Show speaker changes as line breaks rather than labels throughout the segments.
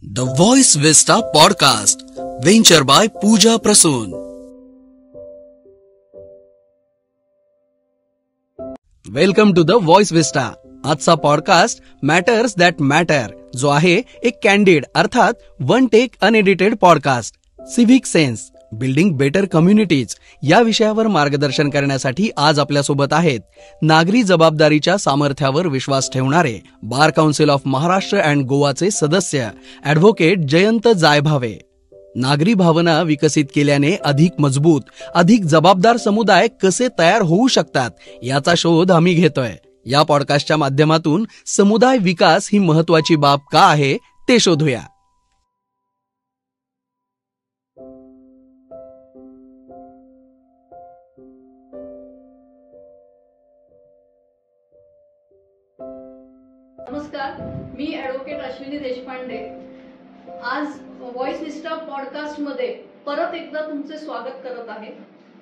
The Voice Vista Podcast, venture by Pooja Prasoon. Welcome to the Voice Vista. आजचा podcast matters that matter, जो आहे एक candid अर्थात one take unedited podcast. Civic sense, building better communities या विषयावर मार्गदर्शन करण्यासाठी आज आपल्यासोबत आहेत नागरी जबाबदारीच्या सामर्थ्यावर विश्वास ठेवणारे bar council of Maharashtra and गोवाचे सदस्य ॲडव्होकेट जयंत जायभावे. नागरी भावना विकसित केल्याने अधिक मजबूत, अधिक जबाबदार समुदाय कसे तयार होऊ शकतात याचा शोध आम्ही घेतोय. या पॉडकास्टच्या माध्यमातून समुदाय विकास ही महत्वाची बाब का आहे ते शोधूया.
नमस्कार, मी ॲडव्होकेट अश्विनी देशपांडे. आज व्हॉइस विस्टा पॉडकास्ट मध्ये परत एकदा तुमचे स्वागत करत आहे.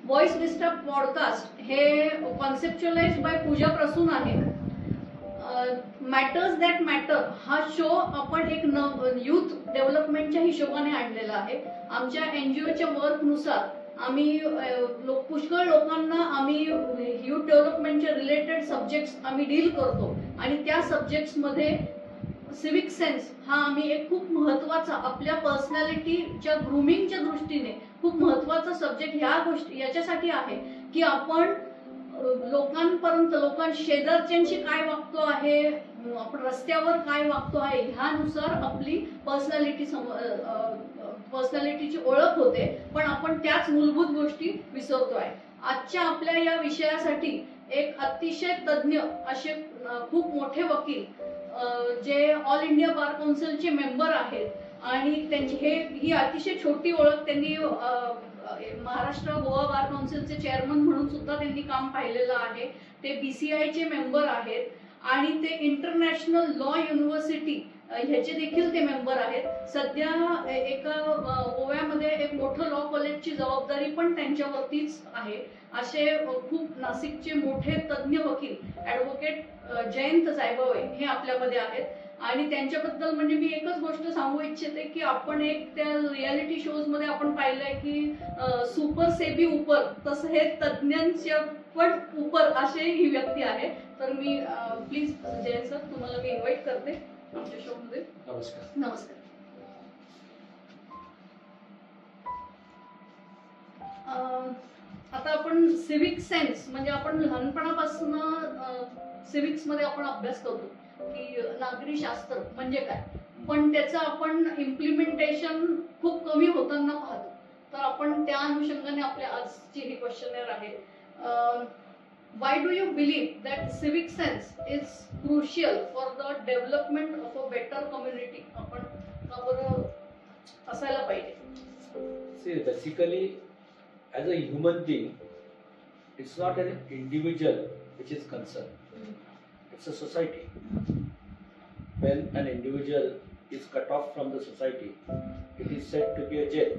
व्हॉइस विस्टा पॉडकास्ट हे कॉन्सेप्च्युअलाइज्ड बाय पूजा प्रसून आहे. मॅटर्स दॅट मॅटर हा शो आपण एक युथ डेव्हलपमेंटच्या हिशोबाने आणलेला आहे. आमच्या एनजीओच्या वर्कनुसार आम्ही पुष्कळ लोकांना आम्ही युथ डेव्हलपमेंटच्या रिलेटेड सब्जेक्ट्स आम्ही डील करतो आणि त्या सब्जेक्ट्समध्ये सिव्हिक सेन्स हा आम्ही एक खूप महत्वाचा, आपल्या पर्सनॅलिटीच्या ग्रूमिंगच्या दृष्टीने खूप महत्वाचा सब्जेक्ट याच्यासाठी आहे की आपण लोकांपर्यंत, शेजारच्यांशी काय वागतो आहे, आपण रस्त्यावर काय वागतो आहे, ह्यानुसार आपली पर्सनॅलिटीची ओळख होते. पण आपण त्याच मूलभूत गोष्टी विसरतोय. आजच्या आपल्या या विषयासाठी एक अतिशय तज्ञ असे खूप मोठे वकील जे ऑल इंडिया बार काउन्सिलचे मेंबर आहेत आणि त्यांची ही अतिशय छोटी ओळख, त्यांनी महाराष्ट्र गोवा बार काउन्सिलचे चेअरमन म्हणून सुद्धा त्यांनी काम पाहिलेलं आहे. ते BCI चे मेंबर आहेत आणि ते इंटरनॅशनल लॉ युनिव्हर्सिटी ह्याचे देखील ते मेंबर आहेत. सध्या एका गोव्यामध्ये एक मोठं लॉ कॉलेजची जबाबदारी पण त्यांच्यावरतीच आहे. असे खूप नाशिकचे मोठे तज्ञ वकील ॲडव्होकेट जयंत जायभावे हे आपल्यामध्ये आहेत. आणि त्यांच्याबद्दल म्हणजे मी एकच गोष्ट सांगू इच्छिते की आपण एक त्या रियालिटी शोज मध्ये आपण पाहिलंय की सुपर सेबी उपर, तसं हे तज्ञांच्या पण उपर असे ही व्यक्ती आहे. तर मी प्लीज जयंत सर, तुम्हाला मी इन्व्हाइट करते आमच्या शो मध्ये. नमस्कार. नमस्कार. आता आपण सिव्हिक सेन्स म्हणजे आपण लहानपणापासून सिव्हिक्स मध्ये आपण अभ्यास करतो की नागरी शास्त्र म्हणजे काय, पण त्याचं आपण इम्प्लिमेंटेशन खूप कमी होताना पाहतो. तर आपण त्या अनुषंगाने आपल्या आजची ही क्वेश्चनर आहे. Why do you believe that civic sense is crucial for the development of a better community? आपण का बरं असायला पाहिजे?
See, basically, as a human being, it's not an individual which is concerned. It's a society. When an individual is cut off from the society, it is said to be a jail.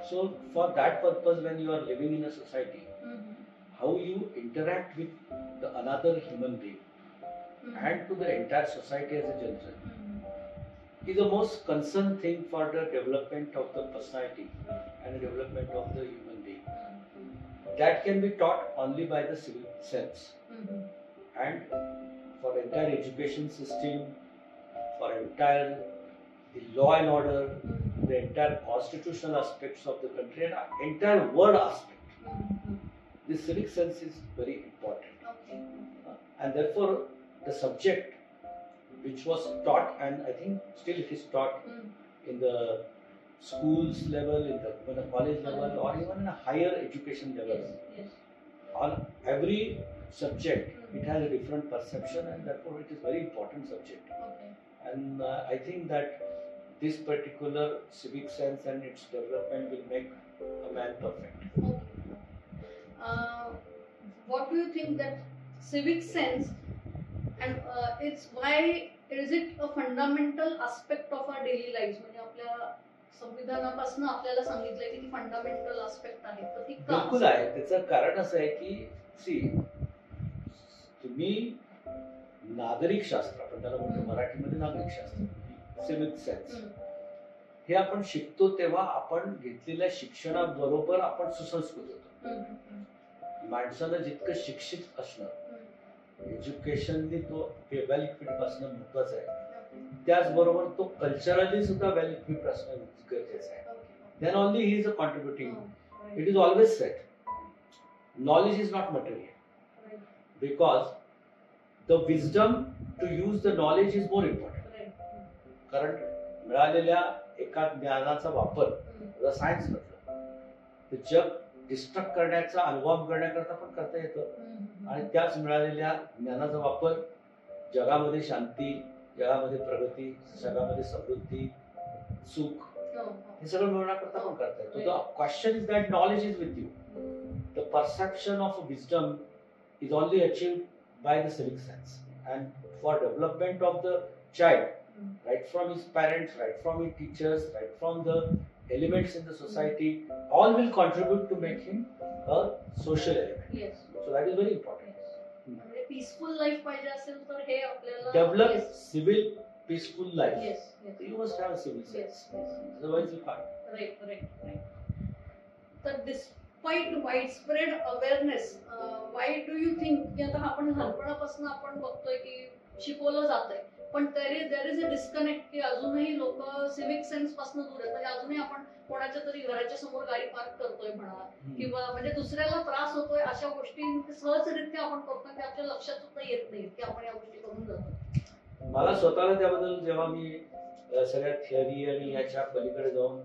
So, for that purpose, when you are living in a society, how you interact with the another human being and to the entire society as a general is the most concerned thing for the development of the personality and the development of the human being. That can be taught only by the civic sense. And for entire education system, for entire the law and order, the entire constitutional aspects of the country and entire world aspect, this civic sense is very important.
Okay.
And therefore the subject which was taught, and I think still it is taught in the schools level, in the college level, or even in a higher education level.
Yes.
On every subject it has a different perception, and therefore it is very important subject.
Okay.
And I think that this particular civic sense and its development will make a man perfect.
Okay. What do you think that civic sense and it's why is it a fundamental aspect of our daily lives? म्हणजे आपल्या संविधानापासून आपल्याला सांगितलंय की ती fundamental aspect आहे, तर ती का?
बिलकुल आहे. त्याचं कारण असं आहे की तुम्ही नागरिक शास्त्र, आपण त्याला म्हणतो मराठीमध्ये नागरिक शास्त्र, सिव्हिक सेन्स हे आपण शिकतो तेव्हा आपण घेतलेल्या शिक्षणाबरोबर आपण सुसंस्कृत होतो. माणसानं जितकं शिक्षित असणं, एज्युकेशनली तो वेल इक्विप्ड असणं महत्वाचं आहे, त्याचबरोबर तो कल्चरली सुद्धा वेल इक्विप्ड असणं गरजेचं आहे. Then only he is a contributing. It is always set knowledge is not material because the wisdom to use the knowledge is more important. कारण मिळालेल्या एका ज्ञानाचा वापर सायन्स म्हटलं तर जग डिस्ट्रक्ट करण्याचा अनुभव करण्याकरता पण करता येतं आणि त्याच मिळालेल्या ज्ञानाचा वापर जगामध्ये शांती, जगामध्ये प्रगती, जगामध्ये समृद्धी, सुख हे सगळं मिळवण्याकरता पण करता येतो. The question is that knowledge is with you. The perception of wisdom is only achieved by the civic sense, and for development of the child, right from his parents, right from his teachers, right from the elements in the society, all will contribute to make him a social element.
Yes.
So that is very important.
म्हणजे peaceful life पाहिजे असेल तर हे आपल्याला
Develop
Yes.
civil peaceful life.
Yes. Yes.
You must have a civil sense.
Yes.
Otherwise you can't.
Right. तर despite widespread awareness, why do you think की आता आपण लहानपणापासून आपण बघतोय की शिकवलं जात आहे, पण देर इज अ डिस्कनेक्ट की अजूनही लोक सिव्हिक सेन्स पासून दूर आहेत. म्हणजे अजूनही आपण कोणाच्या तरी घराच्या समोर गाडी पार्क करतोय म्हणा किंवा म्हणजे दुसऱ्याला त्रास होतोय अशा गोष्टी सहजरित्या आपण करतोय, ते आपल्या लक्षात सुद्धा येत नाही की आपण या गोष्टी करून जातो.
मला स्वतःला त्याबद्दल जेव्हा मी सगळ्या थिअरी आणि याच्या पलीकडे जाऊन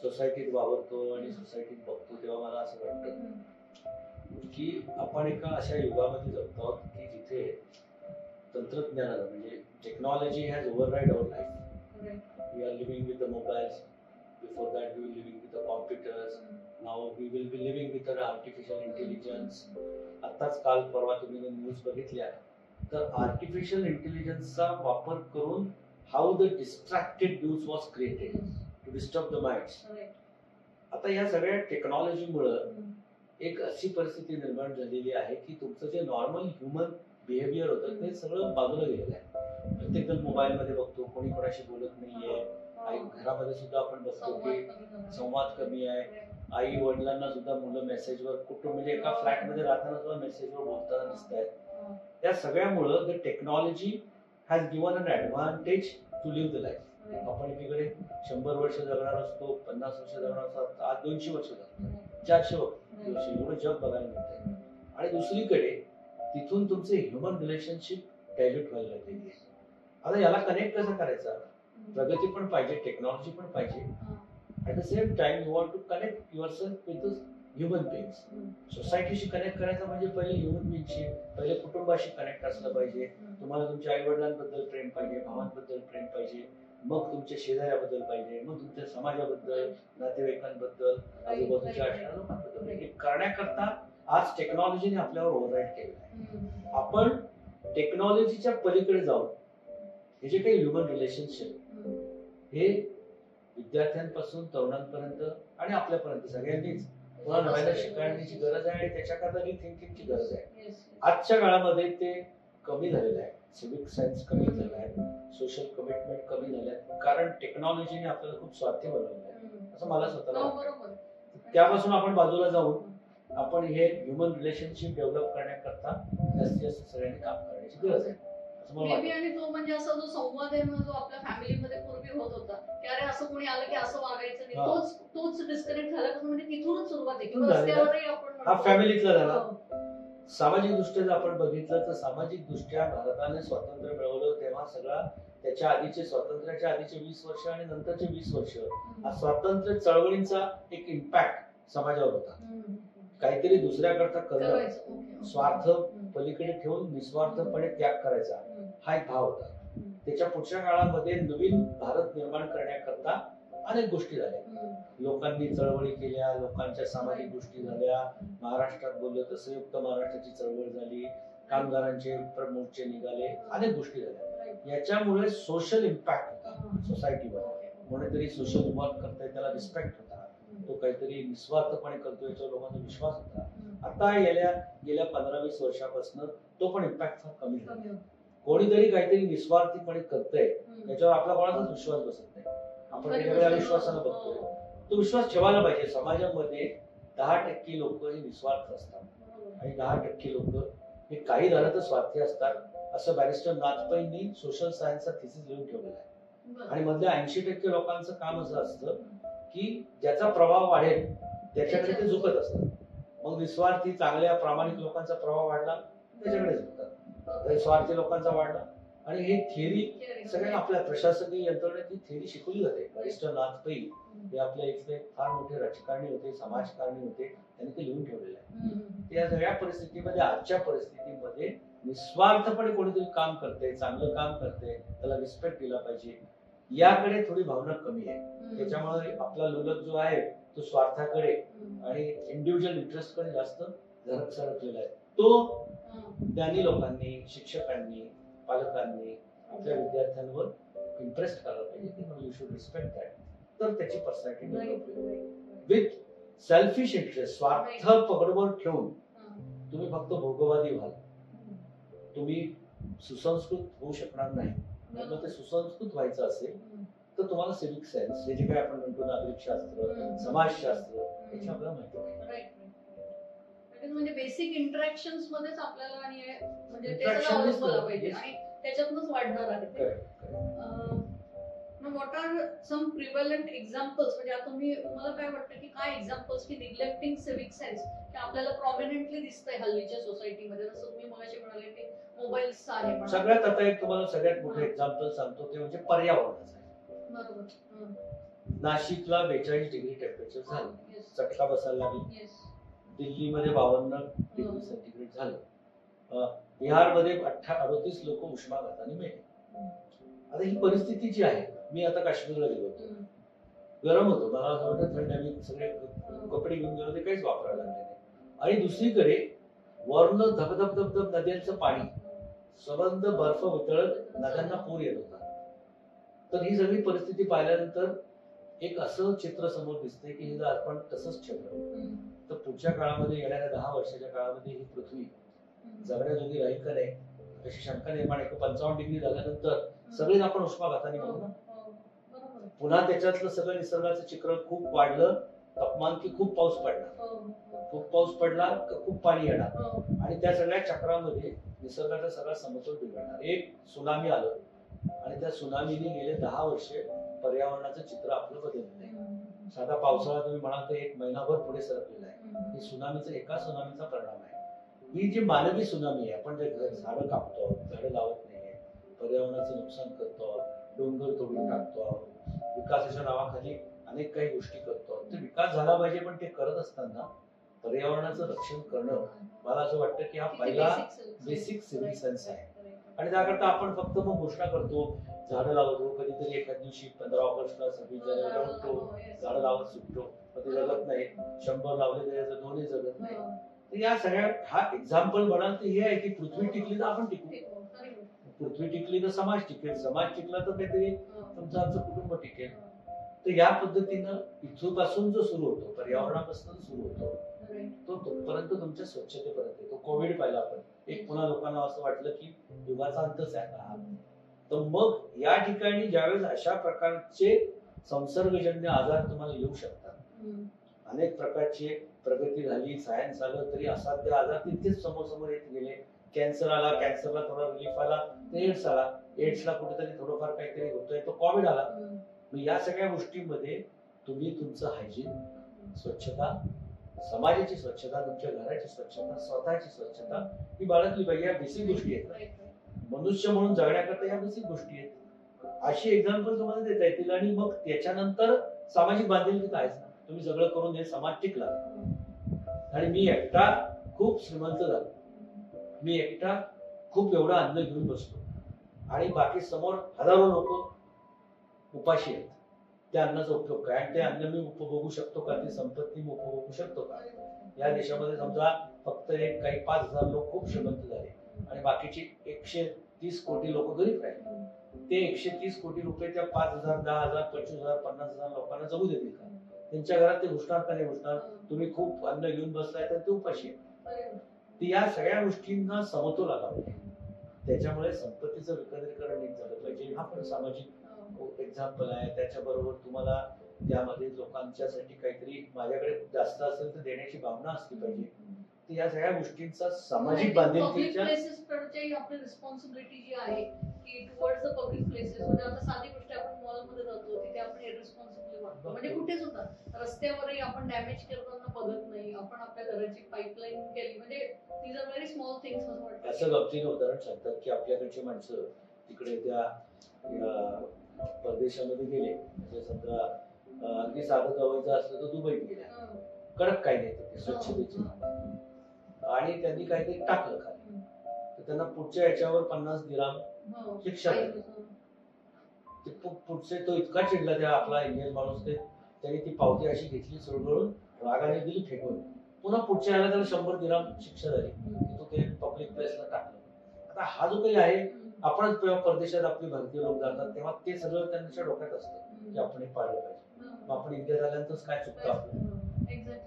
सोसायटीत वावरतो आणि सोसायटीत बघतो तेव्हा मला असं वाटतं की आपण एका अशा युगामध्ये जगतो आहोत की जिथे तंत्रज्ञानाला म्हणजे technology has override our life. We are living with the mobiles. Before that we were living with the computers. Now we will be living with the artificial intelligence. आत्ताच काल परवा तुम्ही न्यूज बघितल्या तर आर्टिफिशियल इंटेलिजन्सचा वापर करून how the distracted news was created to disturb the minds. आता या सगळ्या टेक्नॉलॉजीमुळं एक अशी परिस्थिती निर्माण झालेली आहे की तुमचं जे नॉर्मल ह्युमन बिहेवियर होतं ते सगळं बाजूला गेलेलं आहे. प्रत्येक जण मोबाईल मध्ये बघतो, कोणी कोणाशी बोलत नाहीये. आई घरामध्ये सुद्धा आपण बघतो की संवाद कमी आहे. आई वडिलांना सुद्धा मुलं मेसेजवर, कुठं म्हणजे एका फ्लॅट मध्ये राहताना सुद्धा मेसेजवर बोलताना दिसत आहेत. त्या सगळ्यामुळं the technology has given an advantage to live the life. आपण एकीकडे 100 वर्ष जगणार असतो, 50 वर्ष जगणार असतो, आज 200 वर्ष जगतो, 400 वर्ष एवढं जग बघायला मिळतंय. आणि दुसरीकडे तिथून तुमचे ह्युमन रिलेशनशिप डायल्यूट व्हायला लागलेली आहे. आता याला कनेक्ट कसं करायचा? प्रगती पण पाहिजे, टेक्नॉलॉजी पण पाहिजे. At the same time you want to connect yourself with human beings. सोसायटीशी कनेक्ट करायचं म्हणजे पहिले ह्युमन बिंगशी, पहिले कुटुंबाशी कनेक्ट असलं पाहिजे. तुम्हाला तुमच्या आई वडिलांबद्दल प्रेम पाहिजे, भावांबद्दल प्रेम पाहिजे, मग तुमच्या शेजाऱ्याबद्दल पाहिजे, मग तुमच्या समाजाबद्दल, नातेवाईकांबद्दल, आजूबाजूच्या असणाऱ्या लोकांबद्दल. हे करण्याकरता आज टेक्नॉलॉजीने आपल्यावर ओव्हरराईड केलेलं आहे. आपण टेक्नॉलॉजीच्या पलीकडे जाऊन हे जे काही ह्युमन रिलेशनशिप हे विद्यार्थ्यांपासून तरुणांपर्यंत आणि आपल्यापर्यंत सगळ्यांनीच नव्यानं शिकण्याची गरज आहे आणि त्याच्याकरता रिथिंकिंगची गरज आहे. आजच्या काळामध्ये ते कमी झालेलं आहे. सिव्हिक सेन्स कमी झाला आहे, सोशल कमिटमेंट कमी झाल्या, कारण टेक्नॉलॉजीने आपल्याला खूप स्वार्थी बनवलेलं आहे असं मला स्वतःला वाटतं. त्यापासून आपण बाजूला जाऊन आपण हे ह्युमन रिलेशनशिप डेव्हलप करण्याकरता जास्तीत जास्त सगळ्यांनी काम करण्याची गरज आहे असं मला वाटतं.
आणि तो म्हणजे असा जो संवाद आहे ना जो आपल्या फॅमिलीमध्ये पूर्वी होत होता की अरे असं कोणी आलं की असं वागायचं नाही, तोच डिस्कनेक्ट झाल्यापासून म्हणजे तिथूनच सुरुवात आहे. रस्त्यावरही आपण
हा फॅमिलीतला झाला. सामाजिक दृष्ट्या जर आपण बघितलं तर सामाजिक दृष्ट्या भारताने स्वातंत्र्य मिळवलं तेव्हा सगळा त्याच्या आधीचे स्वातंत्र्याच्या आधीचे 20 वर्ष आणि नंतरचे 20 वर्ष हा स्वातंत्र्य चळवळींचा एक इम्पॅक्ट समाजावर होता. काहीतरी दुसऱ्याकरता करणं, स्वार्थ पलीकडे ठेवून निस्वार्थपणे त्याग करायचा हा एक भाव होता. त्याच्या पुढच्या काळामध्ये नवीन भारत निर्माण करण्याकरता अनेक गोष्टी झाल्या. लोकांनी चळवळी केल्या, लोकांच्या सामाजिक गोष्टी झाल्या. महाराष्ट्रात बोललं तर संयुक्त महाराष्ट्राची चळवळ झाली, कामगारांचे मोर्चे निघाले, अनेक गोष्टी झाल्या. याच्यामुळे सोशल इम्पॅक्ट होता सोसायटीवर. कोणीतरी सोशल वर्क करतोय त्याला रिस्पेक्ट होता, तो काहीतरी निस्वार्थपणे करतोय याच्यावर लोकांचा विश्वास होता. आता गेल्या 15-20 वर्षापासून तो पण इम्पॅक्ट फार कमी झाला. कोणीतरी काहीतरी निस्वार्थीपणे करतंय त्याच्यावर आपला कोणाचाच विश्वास बसत नाही. आपण वेगवेगळ्या विश्वासानं बघतोय. तो विश्वास ठेवायला पाहिजे. समाजामध्ये 10% लोक हे निस्वार्थ असतात आणि 10% लोक हे काही झालं तर स्वार्थी असतात, असं बॅरिस्टर नाथपैंनी सोशल सायन्सचा थिसिस लिहून ठेवलेला आहे. आणि मधल्या 80% लोकांचं काम असं असतं की ज्याचा प्रभाव वाढेल त्याच्याकडे ते झुकत असतात. मग निस्वार्थी चांगल्या प्रामाणिक लोकांचा प्रभाव वाढला त्याच्याकडे झुकतात, स्वार्थी लोकांचा वाढला. आणि ही थिअरी सगळ्या आपल्या प्रशासकीय यंत्रणेत ही थिअरी शिकवली जाते. बॅरिस्टर नाथपै हे आपल्या इथले फार मोठे राजकारणी होते, समाजकारणी होते, त्यांनी ते लिहून ठेवलेलं आहे. त्या सगळ्या परिस्थितीमध्ये, आजच्या परिस्थितीमध्ये निस्वार्थपणे कोणीतरी काम करते, चांगलं काम करते, त्याला रिस्पेक्ट दिला पाहिजे, याकडे थोडी भावना कमी आहे. त्याच्यामुळे आपला लोलक जो आहे तो स्वार्थाकडे आणि इंडिव्हिज्युअल इंटरेस्ट कडे जास्त सरकलेला आहे. तो ज्ञानी लोकांनी, शिक्षकांनी, पालकांनी आपल्या विद्यार्थ्यांवर इंटरेस्ट करायला पाहिजे की यू शुड रिस्पेक्ट दॅट. तर त्याची पर्सनॅलिटी डेव्हलप होईल. विथ सेल्फिश इंटरेस्ट, स्वार्थ पकडवर ठेवून तुम्ही फक्त भोगवादी व्हाल, तुम्ही सुसंस्कृत होऊ शकणार नाही. मग ते सुसंस्कृत व्हायचं असेल तर तुम्हाला सिव्हिक सायन्स, हे जे काही आपण म्हणतो नागरिक शास्त्र, समाजशास्त्र, याची आपल्याला माहिती पाहिजे.
म्हणजे बेसिक इंटरॅक्शन्स मध्येच आपल्याला आणि म्हणजे ते सगळं अवलंबलं पाहिजे आणि त्याच्यातूनच वाढणार आहे ते. व्हॉट आर सम प्रिव्हलंट एक्झाम्पल्स, म्हणजे आता मला काय वाटतं की काय एक्झाम्पल्स की निग्लेक्टिंग सिव्हिक सेन्स हे आपल्याला प्रॉमिनंटली दिसतंय हल्लीच्या सोसायटीमध्ये. जसं तुम्ही मगाशी म्हणाले की मोबाईल्स आहे.
सगळ्यात आता एक तुम्हाला सगळ्यात मोठं एक्झाम्पल सांगतो, ते म्हणजे पर्यावरणाचं आहे.
बरोबर.
नाशिकला 42 डिग्री टेम्परेचर झालं, चटका बसायला लागली. दिल्लीमध्ये 52 डिग्री सेंटीग्रेड झालं. बिहारमध्ये 38 लोक उष्माघाताने मेले. आता ही परिस्थिती जी आहे, मी आता काश्मीरला गेलो होतो, गरम होतं, मला असं वाटतं थंड, मी सगळे कपडे घेऊन गेलो, ते काहीच वापरायला लागले नाही. आणि दुसरीकडे वर्ण धबधब धबधब नद्यांचं पाणी, सबंध बर्फ वितळत नद्यांना पूर येत होता. तर ही सगळी परिस्थिती पाहिल्यानंतर एक असं चित्र समोर दिसतंय की हे जर आपण तसंच ठेवलं तर पुढच्या काळामध्ये, येणाऱ्या 10 वर्षाच्या काळामध्ये ही पृथ्वी जगण्याजोगी राहील का नाही अशी शंका निर्माण आहे. 55 डिग्री झाल्यानंतर सगळेच आपण उष्माघाताने बघू ना. पुन्हा त्याच्यातलं सगळं निसर्गाचं चित्र खूप वाढलं, तापमान की खूप पाऊस पडला, खूप पाऊस पडला खूप पाणी येणार आणि त्या सगळ्या चक्रामध्ये निसर्गाचा सगळा समतोल बिघडणार. एक सुनामी आलं आणि त्या सुनामीने गेले 10 वर्षे पर्यावरणाचं चित्र आपलं बदललं आहे. साधा पावसाळा तुम्ही म्हणाल तर 1 महिनाभर पुढे सरकलेला आहे. हे सुनामीचा, एका सुनामीचा परिणाम आहे. ही जी मानवी सुनामी आहे, आपण जे झाडं कापतो, झाडं लावत नाहीये, पर्यावरणाचं नुकसान करतो, डोंगर तोडून टाकतो, विकासाच्या नावाखाली अनेक काही गोष्टी करतो. ते विकास झाला पाहिजे, पण ते करत असताना पर्यावरणाचं रक्षण करणं, मला असं वाटतं की हा पहिला बेसिक सिव्हिक सेन्स आहे. आणि त्याकरता आपण फक्त मग घोषणा करतो, झाडं लावतो, कधीतरी एखाद दिवशी 15 ऑगस्टला 26 जानेवारीला उठतो, झाडं लावत सुटतो, पण ते जगत नाही. 100 लावले त्याचं 2 जगत नाही. तर या सगळ्या, हा एक्झाम्पल म्हणाल तर हे आहे की पृथ्वी टिकली तर आपण टिकू, पृथ्वी टिकली तर समाज टिकेल, समाज टिकला तर काहीतरी तुमचं आमचं कुटुंब टिकेल. तर या पद्धतीनं इथूपासून जो सुरू होतो, पर्यावरणापासून सुरू होतो, तो तोपर्यंत तुमच्या स्वच्छतेपर्यंत येतो. कोविड पाहिला आपण, एक पुन्हा लोकांना असं वाटलं की युगाचा अंतच आहे हा. तर मग या ठिकाणी ज्यावेळेस अशा प्रकारचे संसर्गजन्य आजार तुम्हाला येऊ शकतात, अनेक प्रकारची प्रगती झाली, सायन्स आलं, तरी असाध्य आजार तिथेच समोर समोर येत गेले. कॅन्सर आला, कॅन्सरला थोडा रिलीफ आला, एड्स आला, एड्सला कुठेतरी थोडंफार काहीतरी होतोय, तो कोविड आला. या सगळ्या गोष्टींमध्ये तुम्ही तुमचं हायजीन, स्वच्छता, समाजाची स्वच्छता, तुमच्या घराची स्वच्छता, स्वतःची स्वच्छता ही बाळगली पाहिजे. या बेसिक गोष्टी आहेत, मनुष्य म्हणून जगण्याकरता या बेसिक गोष्टी आहेत. अशी एक्झाम्पल तुम्हाला देता येतील. आणि मग त्याच्यानंतर सामाजिक बांधिलकी तर आहेच ना. तुम्ही सगळं करून हे समाज टिकला आणि मी एकटा खूप श्रीमंत झालो, मी एकटा खूप एवढं अन्न घेऊन बसतो आणि बाकी समोर हजारो लोक उपाशी आहेत. त्या अन्नाचा उपयोग काय, आणि ते अन्न मी उपभोगू शकतो का, ती संपत्ती मी उपभोगू शकतो का? या देशामध्ये समजा फक्त काही 5,000 लोक खूप श्रीमंत झाले आणि बाकीचे 130 कोटी लोक गरीब राहिले. ते 130 कोटी रुपये त्या 5,000, 10,000, 25,000, 50,000 लोकांना जगू देतील का? त्यांच्या घरात ते घुसणार का नाही घुसणार? तुम्ही खूप अन्न घेऊन बसलाय तर ते उपाशी आहे. या सगळ्या गोष्टींना समतोल आला पाहिजे. त्याच्यामुळे संपत्तीचं विकेंद्रीकरण नीट झालं पाहिजे. हा पण सामाजिक एक्झाम्पल आहे. त्याच्याबरोबर तुम्हाला त्यामध्ये लोकांच्यासाठी काहीतरी माझ्याकडे जास्त असेल तर देण्याची भावना असली पाहिजे. तर या सगळ्या गोष्टींचा सामाजिक बांधिलकीच्या
प्लेसेस कडची आपली रिस्पॉन्सिबिलिटी जी आहे की टुवर्ड्स द पब्लिक प्लेसेस, म्हणजे आता साधी गोष्ट आपण मॉलमध्ये जातो तिथे आपण इररिस्पॉन्सिबली वागतो, म्हणजे कुठे सुद्धा रस्त्यावरही आपण डॅमेज करताना बघत नाही, आपण आपल्या घराची पाईपलाईन केली, म्हणजे these are very small things असं वाटतं.
असं गमतीनं उदाहरण सांगतात की आपल्याकडची माणसं तिकडे त्या परदेशामध्ये गेले, म्हणजे समजा अगदी साधं जवळचं असलं तर दुबईत गेल्या, कडक काही नाही ते स्वच्छतेची, आणि त्यांनी काहीतरी टाकलं खाली तर त्यांना पुढच्या याच्यावर 50 दिरहम शिक्षा झाली. पुढचे तो इतका चिडला त्या आपला इंडियन माणूस, त्यांनी ती पावती अशी घेतली चुरगळून, रागाने दिली फेकून, पुन्हा पुढच्या याला त्याला 100 दिरहम शिक्षा झाली की तो ते पब्लिक प्लेसला टाकलं. आता हा जो काही आहे, आपणच जेव्हा परदेशात आपले भारतीय लोक जातात तेव्हा ते सगळं त्यांच्या डोक्यात असतं की आपण हे पाळलं पाहिजे. मग आपण इंडियात आल्यानंतरच काय चुकतं आपलं?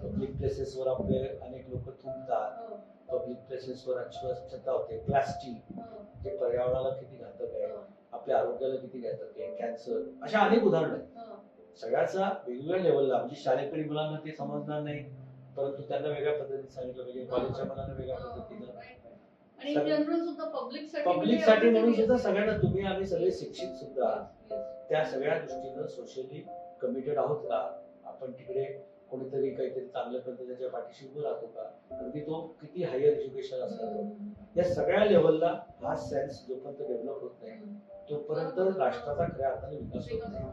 पब्लिक प्लेसेसवर आपले अनेक लोक थुंकतात, पब्लिक प्लेसेसवर अस्वच्छता होते, प्लास्टिक जे पर्यावरणाला किती घातक आहे, आपल्या आरोग्याला किती घातक आहे, कॅन्सर, अशा अनेक उदाहरणं आहेत. सगळ्याचा वेगवेगळ्या लेवलला, म्हणजे शाळेकडे मुलांना ते समजणार नाही, परंतु त्यांना वेगळ्या पद्धतीने सांगितलं पाहिजे, कॉलेजच्या मुलांना वेगळ्या पद्धतीनं,
आणि इन जनरल सुद्धा
पब्लिक साठी म्हणून सुद्धा सगळ्यांना, तुम्ही आम्ही सगळे शिक्षित सुद्धा त्या सगळ्या दृष्टीनं सोशली कमिटेड आहोत का? आपण तिकडे कोणीतरी काहीतरी चांगलं करतो त्याच्या पाठीशी उभं राहतो का? अगदी तो किती हायर एज्युकेशन असतो, या सगळ्या लेवलला हा सेन्स जोपर्यंत डेव्हलप होत नाही तोपर्यंत राष्ट्राचा खऱ्या अर्थाने विकास होत नाही.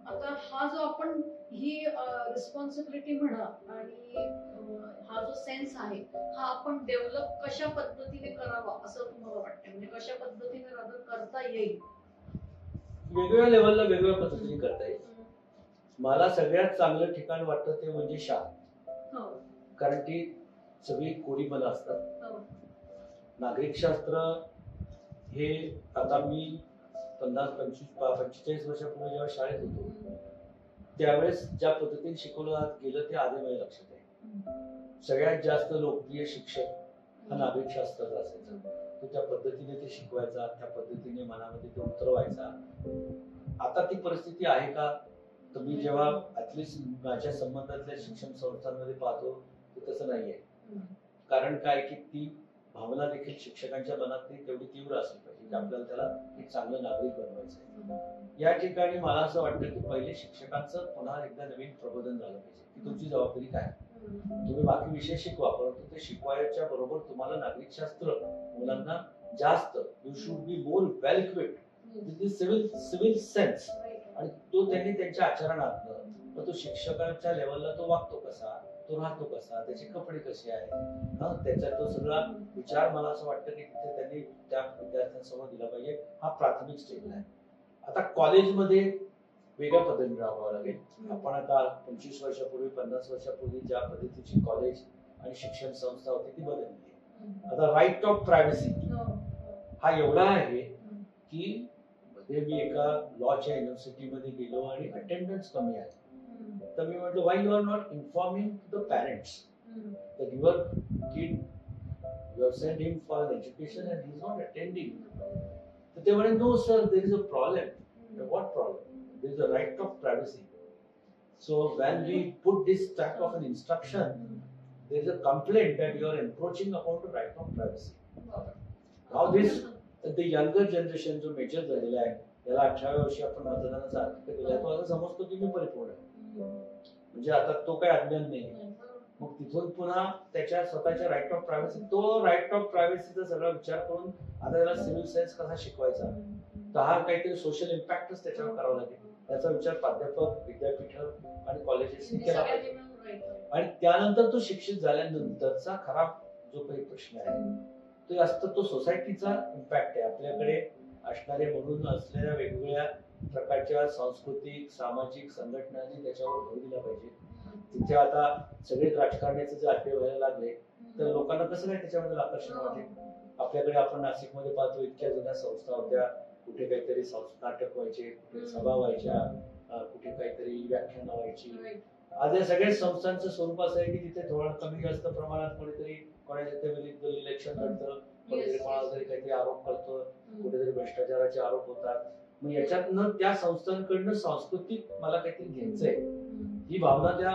आता हा जो आपण ही रिस्पॉन्सिबिलिटी म्हणा आणि हा जो सेन्स आहे, हा आपण डेव्हलप कशा पद्धतीने करावा असं तुम्हाला वाटतं? म्हणजे कशा पद्धतीने रादर करता येईल?
वेगवेगळ्या लेवलला वेगवेगळ्या पद्धतीने करता येईल. मला सगळ्यात चांगलं ठिकाण वाटतं ते म्हणजे शाळा, कारण ती सगळी कोडी मला असतात. नागरिक शास्त्र हे आता मी 45 वर्षापूर्वी जेव्हा शाळेत होतो त्यावेळेस ज्या पद्धतीने शिकवलं गेलं ते आधी माझ्या लक्षात आहे. सगळ्यात जास्त लोकप्रिय शिक्षक हा नागरिक शास्त्राचा असायचा. तो त्या पद्धतीने ते शिकवायचा, त्या पद्धतीने मनामध्ये ते उतरवायचा. आता ती परिस्थिती आहे का? तर मी जेव्हा ऍटलिस्ट माझ्या संबंधातल्या शिक्षण संस्थांमध्ये पाहतो तर तसं नाहीये. कारण काय की ती भावना देखील शिक्षकांच्या मनात तेवढी तीव्र असली पाहिजे की आपल्याला त्याला एक चांगलं नागरिक बनवायचंय. या ठिकाणी मला असं वाटतं की पहिले शिक्षकांचं पुन्हा एकदा नवीन प्रबोधन झालं पाहिजे की तुमची जबाबदारी काय. तुम्ही बाकी विषय शिकवा, परंतु ते शिकवायच्या बरोबर तुम्हाला नागरिक शास्त्र मुलांना जास्त, you should be more well equipped with civil sense, आणि तो त्यांनी त्यांच्या आचरणात, मग तो शिक्षकांच्या लेवलला तो वागतो कसा, तो राहतो कसा, त्याचे कपडे कसे आहेत, त्याचा तो सगळा विचार मला असं वाटतं की तिथे त्यांनी त्या विद्यार्थ्यांसमोर दिला पाहिजे. हा प्राथमिक स्टेजला आहे. आता कॉलेजमध्ये वेगळ्या पद्धतीने राहावं लागेल. आपण आता 25 वर्षापूर्वी 50 वर्षापूर्वी ज्या पद्धतीची कॉलेज आणि शिक्षण संस्था होती ती बदलली. आता राईट ऑफ प्रायव्हसी हा एवढा आहे की मध्ये मी एका लॉच्या युनिव्हर्सिटीमध्ये गेलो आणि अटेंडन्स कमी आहे. तर मी म्हटलं why you are not informing the parents that your kid, you have sent him for an education and he is not attending. So they were, no sir, there is a problem. What problem? There is a right of privacy. So when we put this type of an instruction, there is a complaint that you are encroaching upon the right of privacy. Now this, the younger generation जो major झालेला आहे, त्याला 18व्या वर्षी आपण मतदानाचा हक्क दिला, तो आता समजतो की मी परिपूर्ण आहे, म्हणजे आता तो काही अज्ञान नाही. मग तिथून पुन्हा त्याच्या स्वतःच्या राईट ऑफ प्रायव्हसी, तो राईट ऑफ प्रायव्हसीचा सगळा विचार करून आता त्याला सिव्हिल सेन्स कसा शिकवायचा, तर हा काहीतरी सोशल इम्पॅक्टच त्याच्यावर करावा लागेल. त्याचा विचार प्राध्यापक, विद्यापीठ आणि कॉलेजेसनी केला पाहिजे. आणि त्यानंतर तो शिक्षित झाल्यानंतरचा खरा जो काही प्रश्न आहे तो असतो तो सोसायटीचा इम्पॅक्ट आहे. आपल्याकडे असणारे म्हणून असलेल्या वेगवेगळ्या प्रकारच्या सांस्कृतिक सामाजिक संघटनांनी त्याच्यावर भर दिला पाहिजे. तिथे आता सगळेच राजकारणाचे जे अड्डे व्हायला लागले तर लोकांना कसं काय त्याच्यामध्ये आकर्षण वाटेल. आपल्याकडे आपण नाशिकमध्ये पाहतो इतक्या जुन्या संस्था होत्या, कुठे काहीतरी नाटक व्हायचे, कुठे सभा व्हायच्या, कुठे काहीतरी व्याख्यानं व्हायची, आज या सगळ्या संस्थांचं स्वरूप असं आहे की तिथे थोडं कमी जास्त प्रमाणात कोणीतरी कोणाच्या ते विरुद्ध इलेक्शन लढतं, कोणीतरी कोणाला तरी काहीतरी आरोप करतं, कुठेतरी भ्रष्टाचाराचे आरोप होतात. मग याच्यातनं त्या संस्थांकडनं सांस्कृतिक मला काहीतरी घ्यायचंय ही भावना त्या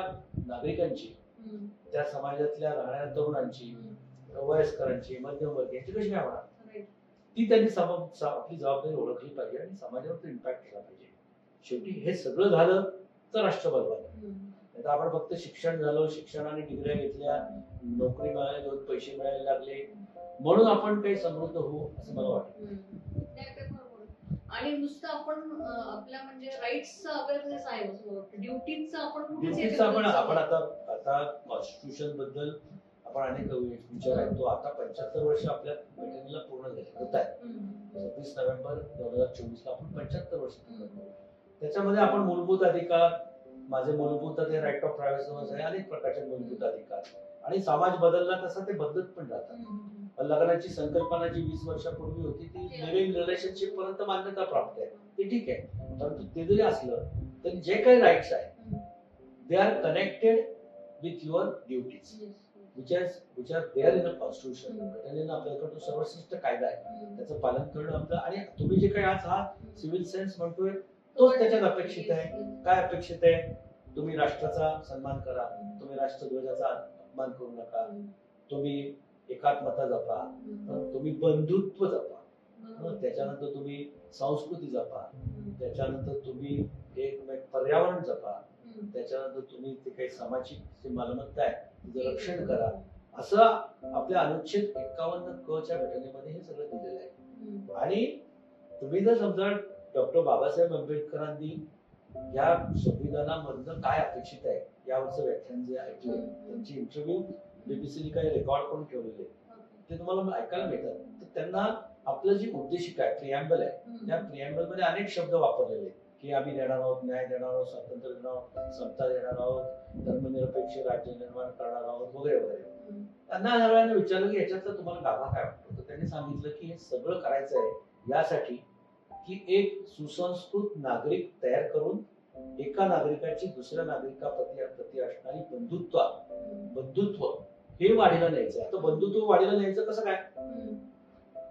नागरिकांची, त्या समाजातल्या राहणाऱ्या तरुणांची, वयस्करांची, मध्यमवर्गीयांची कशी काय होणार, ती त्यांनी आपली जबाबदारी ओळखली पाहिजे आणि समाजावर तो इम्पॅक्ट केला पाहिजे. शेवटी हे सगळं झालं तर राष्ट्र बरोबर आहे. आता आपण फक्त शिक्षण झालं, शिक्षणाने डिग्र्या घेतल्या, नोकरी मिळाली, 2 पैसे मिळायला लागले म्हणून आपण काही समृद्ध होऊ असं मला वाटतं.
आणि नुसतं आपण आपल्या म्हणजे राईट्सचा अवेअरनेस आहे, ड्युटीजचा
आपण आता कॉन्स्टिट्यूशन बद्दल आपण अनेक विचार आहेत. तो आता 75 वर्ष आपल्या घटनेला पूर्ण झाले होत आहे. 26 नोव्हेंबर 2024 आपण 75 वर्ष पूर्ण करू. त्याच्यामध्ये आपण मूलभूत अधिकार, माझे मूलभूत ते राईट ऑफ प्रायव्हसी आहे, अनेक प्रकारचे मूलभूत अधिकार, आणि समाज बदलला तसा ते बदलत पण जातात. लग्नाची संकल्पना जी 20 वर्षापूर्वी होती ती लिव्हिंग रिलेशनशिप पर्यंत मान्यता प्राप्त आहे, ते ठीक आहे. परंतु ते जरी असलं तरी जे काही राईट्स आहेत they are connected with your duties which are there in the constitution. घटनेनं आपल्याकडे तो सर्वश्रेष्ठ कायदा आहे, त्याचं पालन करणं आपलं. आणि तुम्ही जे काही आज हा सिव्हिल सेन्स म्हणतोय तोच त्याच्यात अपेक्षित आहे. काय अपेक्षित आहे? तुम्ही राष्ट्राचा सन्मान करा, तुम्ही राष्ट्रध्वजाचा अपमान करू नका, तुम्ही एकात्मता जपा, तुम्ही बंधुत्व जपा, त्याच्यानंतर तुम्ही संस्कृती जपा, त्याच्यानंतर तुम्ही एक पर्यावरण जपा, त्याच्यानंतर तुम्ही ते काही सामाजिक जे मालमत्ता आहे तिचं रक्षण करा. असं आपल्या अनुच्छेद 51 क च्या घटनेमध्ये हे सगळं दिलेलं आहे. आणि तुम्ही जर समजा डॉक्टर बाबासाहेब आंबेडकरांनी या संविधानामधनं काय अपेक्षित आहे यावरचं व्याख्यान जे ऐकले, त्यांची इंटरव्ह्यू बीबीसीने काही रेकॉर्ड करून ठेवलेले ते तुम्हाला ऐकायला मिळतात. तर त्यांना आपलं जी उद्देशिका आहे, प्रिॲम्बल आहे, त्या प्रिॲम्बल मध्ये अनेक शब्द वापरलेले आहेत की आम्ही देणार आहोत, न्याय देणार आहोत, स्वातंत्र्य देणार आहोत, समता देणार आहोत, धर्मनिरपेक्ष राज्य निर्माण करणार आहोत वगैरे वगैरे. त्यांना सगळ्यांना विचारलं की याच्यातलं तुम्हाला गाभा काय वाटतो, तर त्यांनी सांगितलं की हे सगळं करायचं आहे यासाठी की एक सुसंस्कृत नागरिक तयार करून एका नागरिकाची दुसऱ्या नागरिकाप्रती असणारी बंधुत्व हे वाढीला न्यायचं. आता बंधुत्व वाढीला न्यायचं कसं काय?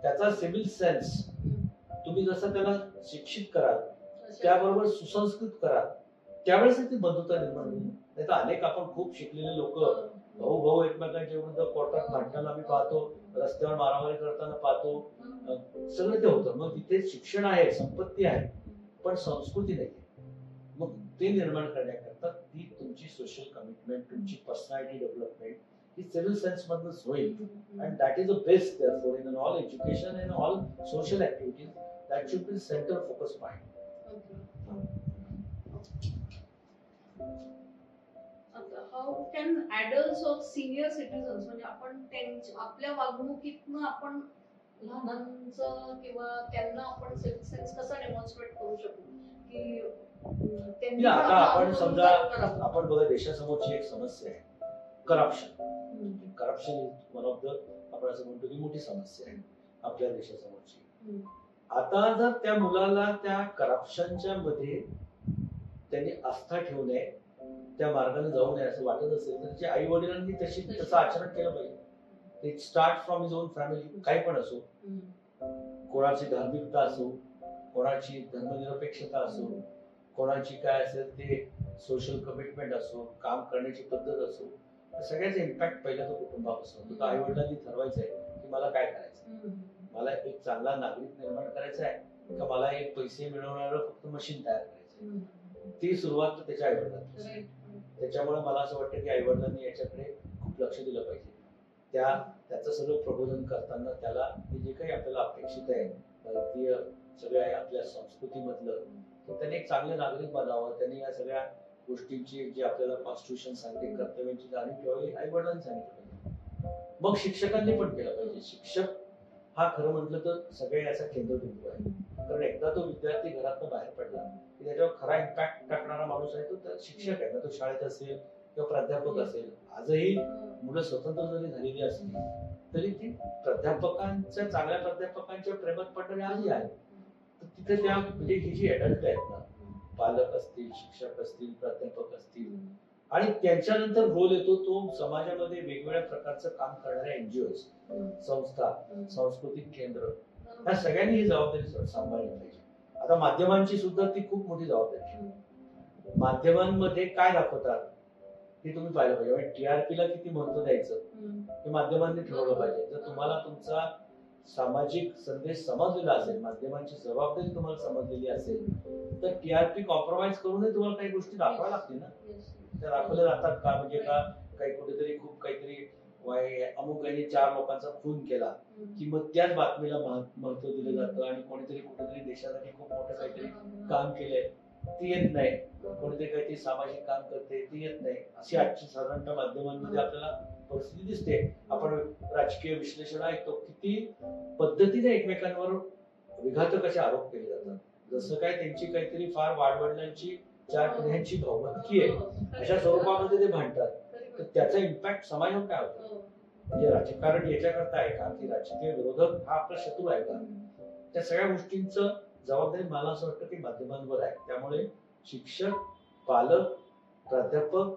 त्याचा सिव्हिल सेन्स तुम्ही जसं त्याला शिक्षित कराल, त्याबरोबर सुसंस्कृत कराल, त्यावेळेस ती बंधुता निर्माण होईल. नाही तर अनेक आपण खूप शिकलेले लोक भाऊ एकमेकांच्या विरुद्ध कोर्टात भांडताना आम्ही पाहतो, रस्त्यावर मारामारी करताना पाहतो, सगळं ते होतं. मग तिथे शिक्षण आहे, संपत्ती आहे, पण संस्कृती नाही. मग ते निर्माण करण्याकरता ती तुमची सोशल कमिटमेंट, तुमची पर्सनॅलिटी डेव्हलपमेंट ही सिव्हिल सेन्स मधूनच होईल. And that is a best therefore in all education and all social activities that should be centre focus point.
How can adults or senior citizens म्हणजे आपण आपल्या वागणुकीतनं आपण लहानांचं किंवा त्यांना आपण सिव्हिक सेन्स कसा डेमॉन्स्ट्रेट करू शकू की
आता आपण समजा आपण बघा देशासमोरची एक समस्या आहे corruption. Corruption is one of the आपण असं म्हणतो की मोठी समस्या आहे आपल्या देशासमोरची. आता जर त्या मुलाला त्या करप्शनच्या मध्ये त्यांनी आस्था ठेवू नये, त्या मार्गाने जाऊ नये असं वाटत असेल तर त्याच्या आई वडिलांनी तसं आचरण केलं पाहिजे. ते start from his on family. काही पण असो, कोणाची धार्मिकता असो, कोणाची धर्मनिरपेक्षता असो, कोणाची काय असेल ते सोशल कमिटमेंट असो, काम करण्याची पद्धत असो, सगळ्याचा इम्पॅक्ट पहिला तो कुटुंबापासून होतो. तर आई वडिलांनी ठरवायचं आहे की मला काय करायचं, मला एक चांगला नागरिक निर्माण करायचा आहे का मला एक पैसे मिळवणारं फक्त मशीन तयार करायचं. ती सुरुवात त्याच्या आई वडिलांनी. त्याच्यामुळे मला असं वाटतं की आई वडिलांनी याच्याकडे खूप लक्ष दिलं पाहिजे. त्याचं सगळं प्रबोधन करताना त्याला जे काही आपल्याला अपेक्षित आहे भारतीय सगळ्या आपल्या संस्कृतीमधलं, तर त्यांनी एक चांगले नागरिक बनावं. त्यांनी या सगळ्या गोष्टींची जी आपल्याला कॉन्स्टिट्यूशन सांगते कर्तव्यांची जाणीव ठेवावी आई वडिलांनी सांगितलं पाहिजे. मग शिक्षकांनी पण केलं पाहिजे. शिक्षक हा खरं म्हटलं तर सगळे याचा केंद्रबिंदू आहे. कारण एकदा तो विद्यार्थी घरातून बाहेर पडला की त्याच्यावर खरा इम्पॅक्ट टाकणारा माणूस आहे तो तर शिक्षक आहे. तो शाळेत असेल किंवा प्राध्यापक असेल. आजही मुलं स्वतंत्र जरी झालेली असली तरी ती चांगल्या प्राध्यापकांच्या प्रेमात पडणारी आधी आहे. तर तिथे त्या म्हणजे ही जी ऍडल्ट आहेत ना, पालक असतील, शिक्षक असतील, प्राध्यापक असतील, आणि त्यांच्यानंतर रोल येतो तो समाजामध्ये वेगवेगळ्या प्रकारचं काम करणाऱ्या एनजीओ, संस्था, सांस्कृतिक केंद्र, ह्या सगळ्यांनी ही जबाबदारी सांभाळली पाहिजे. आता माध्यमांची सुद्धा ती खूप मोठी जबाबदारी आहे. माध्यमांमध्ये काय दाखवतात हे तुम्ही पाहिलं पाहिजे. टीआरपीला किती महत्व द्यायचं हे माध्यमांनी ठरवलं पाहिजे. जर तुम्हाला तुमचा सामाजिक संदेश समजलेला असेल, माध्यमांची जबाबदारी तुम्हाला समजलेली असेल, तर टीआरपी कॉम्प्रोमाइज करूनही तुम्हाला काही गोष्टी दाखवाव्या लागतील ना. त्या दाखवल्या जातात का? म्हणजे का काही कुठेतरी खूप काहीतरी अमुक यांनी 4 लोकांचा खून केला की मग त्याच बातमीला महत्व दिलं जातं आणि कोणीतरी कुठेतरी देशासाठी खूप मोठं काहीतरी काम केलंय ती येत नाही, कोणीतरी काहीतरी सामाजिक काम करते ती येत नाही. अशी आजची साधारणतः माध्यमांमध्ये आपल्याला परिस्थिती दिसते. आपण राजकीय विश्लेषण ऐकतो किती पद्धतीने एकमेकांवर विघातक असे आरोप केले जातात. जसं काय त्यांची काहीतरी फार वाडवडिलांची 4 पिढ्यांची भावबंदकी आहे अशा स्वरूपामध्ये ते भांडतात. तर त्याचा इम्पॅक्ट समाजावर काय होतो? म्हणजे राजकारण याच्याकरता आहे का की राजकीय विरोधक हा आपला शत्रू आहे का? त्या सगळ्या गोष्टींचं जबाबदारी मला असं वाटतं की माध्यमांवर आहे. त्यामुळे शिक्षक, पालक, प्राध्यापक,